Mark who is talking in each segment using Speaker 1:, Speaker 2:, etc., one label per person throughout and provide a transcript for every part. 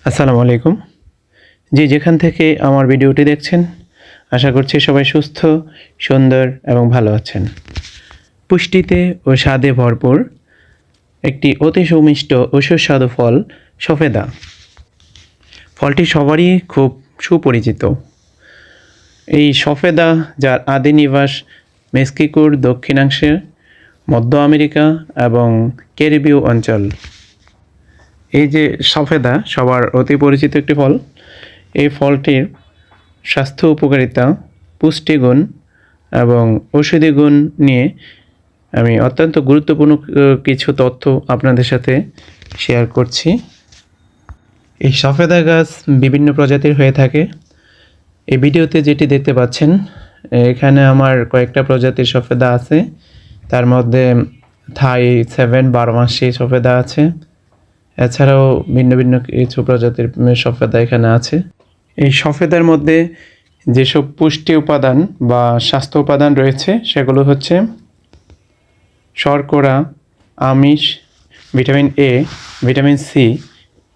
Speaker 1: আসসালামু আলাইকুম। জি, যেখান থেকে আমার ভিডিওটি দেখছেন, আশা করছি সবাই সুস্থ, সুন্দর এবং ভালো আছেন। পুষ্টিতে ও স্বাদে ভরপুর একটি অতি সুমিষ্ট ও সুস্বাদু ফল সফেদা। ফলটি সবারই খুব সুপরিচিত। এই সফেদা, যার আদি নিবাস মেক্সিকোর দক্ষিণাংশে, মধ্য আমেরিকা এবং ক্যারিবীয় অঞ্চল। এই যে সফেদা সবার অতি পরিচিত একটি ফল। এই ফলটির স্বাস্থ্য উপকারিতা, পুষ্টিগুণ এবং ঔষধি গুণ নিয়ে আমি অত্যন্ত গুরুত্বপূর্ণ কিছু তথ্য আপনাদের সাথে শেয়ার করছি। এই সফেদা গাছ বিভিন্ন প্রজাতির হয়ে থাকে। এই ভিডিওতে যেটি দেখতে পাচ্ছেন, এখানে আমার কয়েকটা প্রজাতির সফেদা আছে। তার মধ্যে থাই 7 12 মাসি সফেদা আছে। এছাড়াও ভিন্ন ভিন্ন কিছু প্রজাতির সফেদা এখানে আছে। এই সফেদার মধ্যে যেসব পুষ্টি উপাদান বা স্বাস্থ্য উপাদান রয়েছে সেগুলো হচ্ছে শর্করা, আমিষ, vitamin A, vitamin C,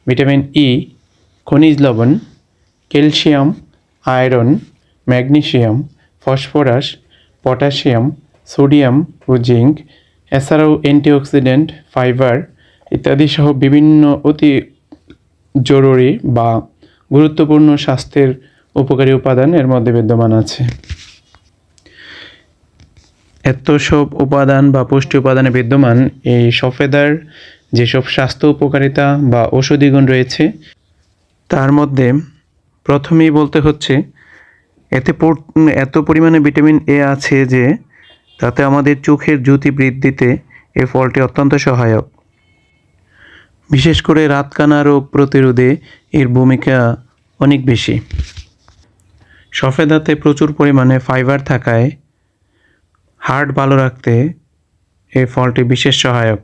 Speaker 1: vitamin E, খনিজ লবণ, calcium, iron, magnesium, phosphorus, potassium, sodium ও জিঙ্ক। এছাড়াও অ্যান্টিঅক্সিডেন্ট, ফাইবার ইত্যাদি সহ বিভিন্ন অতি জরুরি বা গুরুত্বপূর্ণ স্বাস্থ্যের উপকারী উপাদান এর মধ্যে বিদ্যমান আছে। এত সব উপাদান বা পুষ্টি উপাদানে বিদ্যমান এই সফেদার যেসব স্বাস্থ্য উপকারিতা বা ঔষধি গুণ রয়েছে, তার মধ্যে প্রথমেই বলতে হচ্ছে এত পরিমাণে ভিটামিন এ আছে যে তাতে আমাদের চোখের জ্যোতি বৃদ্ধিতে এই ফলটি অত্যন্ত সহায়ক। বিশেষ করে রাতকানা রোগ প্রতিরোধে এর ভূমিকা অনেক বেশি। সফেদাতে প্রচুর পরিমাণে ফাইবার থাকায় হার্ট ভালো রাখতে এই ফলটি বিশেষ সহায়ক।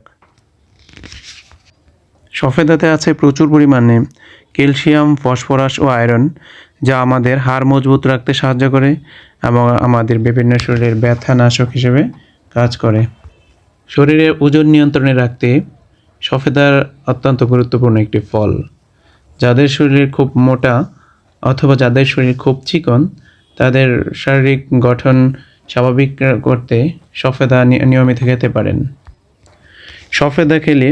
Speaker 1: সফেদাতে আছে প্রচুর পরিমাণে ক্যালসিয়াম, ফসফরাস ও আয়রন, যা আমাদের হাড় মজবুত রাখতে সাহায্য করে এবং আমাদের বিভিন্ন শরীরের ব্যথা নাশক হিসেবে কাজ করে। শরীরের ওজন নিয়ন্ত্রণে রাখতে সফেদার অত্যন্ত গুরুত্বপূর্ণ একটি ফল। যাদের শরীর খুব মোটা অথবা যাদের শরীর খুব চিকন, তাদের শারীরিক গঠন স্বাভাবিক করতে সফেদা নিয়মিত খেতে পারেন। সফেদা খেলে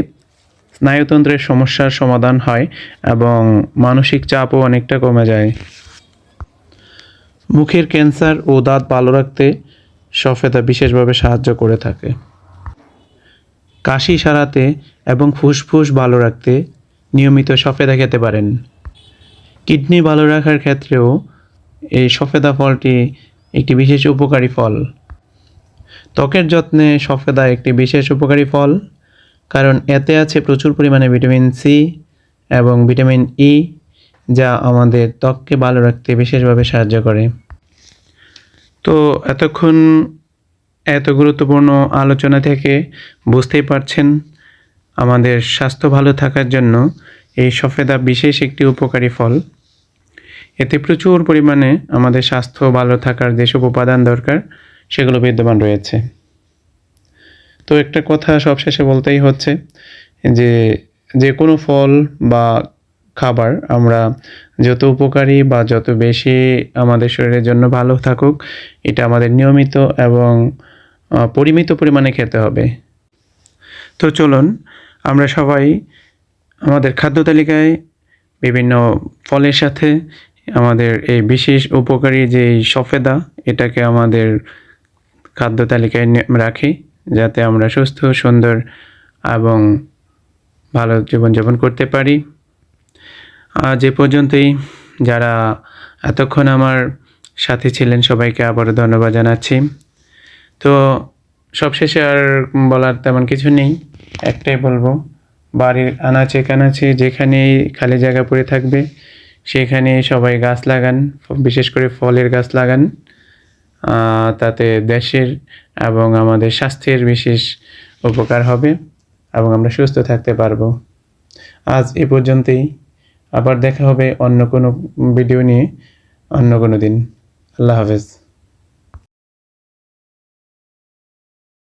Speaker 1: স্নায়ুতন্ত্রের সমস্যার সমাধান হয় এবং মানসিক চাপও অনেকটা কমে যায়। মুখের ক্যান্সার ও দাঁত ভালো রাখতে সফেদা বিশেষভাবে সাহায্য করে থাকে। কাশি সারাতে এবং ফুসফুস ভালো রাখতে নিয়মিত সফেদা খেতে পারেন। কিডনি ভালো রাখার ক্ষেত্রেও এই সফেদা ফলটি একটি বিশেষ উপকারী ফল। ত্বকের যত্নে সফেদা একটি বিশেষ উপকারী ফল, কারণ এতে আছে প্রচুর পরিমাণে ভিটামিন সি এবং ভিটামিন ই, যা আমাদের ত্বককে ভালো রাখতে বিশেষভাবে সাহায্য করে। তো এতক্ষণ এত গুরুত্বপূর্ণ আলোচনা থেকে বুঝতেই পারছেন আমাদের স্বাস্থ্য ভালো থাকার জন্য এই সফেদা বিশেষ একটি উপকারী ফল। এতে প্রচুর পরিমাণে আমাদের স্বাস্থ্য ভালো থাকার যেসব উপাদান দরকার সেগুলো বিদ্যমান রয়েছে। তো একটা কথা সবশেষে বলতেই হচ্ছে যে কোনো ফল বা খাবার আমরা যত উপকারী বা যত বেশি আমাদের শরীরের জন্য ভালো থাকুক, এটা আমাদের নিয়মিত এবং পরিমিত পরিমাণে খেতে হবে। তো চলুন আমরা সবাই আমাদের খাদ্য তালিকায় বিভিন্ন ফলের সাথে আমাদের এই বিশেষ উপকারী যে সফেদা, এটাকে আমাদের খাদ্য তালিকায় রাখি, যাতে আমরা সুস্থ, সুন্দর এবং ভালো জীবনযাপন করতে পারি। আজ এ পর্যন্তই। যারা এতক্ষণ আমার সাথে ছিলেন সবাইকে আবারও ধন্যবাদ জানাচ্ছি। তো সবশেষে আর বলার তেমন কিছু নেই, একটাই বলবো, বাড়ির আনাচে কানাচে যেখানেই খালি জায়গা পড়ে থাকবে সেখানে সবাই গাছ লাগান, বিশেষ করে ফলের গাছ লাগান। তাতে দেশের এবং আমাদের স্বাস্থ্যের বিশেষ উপকার হবে এবং আমরা সুস্থ থাকতে পারবো। আজ এ পর্যন্তই। আবার দেখা হবে অন্য কোনো ভিডিও নিয়ে অন্য কোনো দিন। আল্লাহ হাফেজ।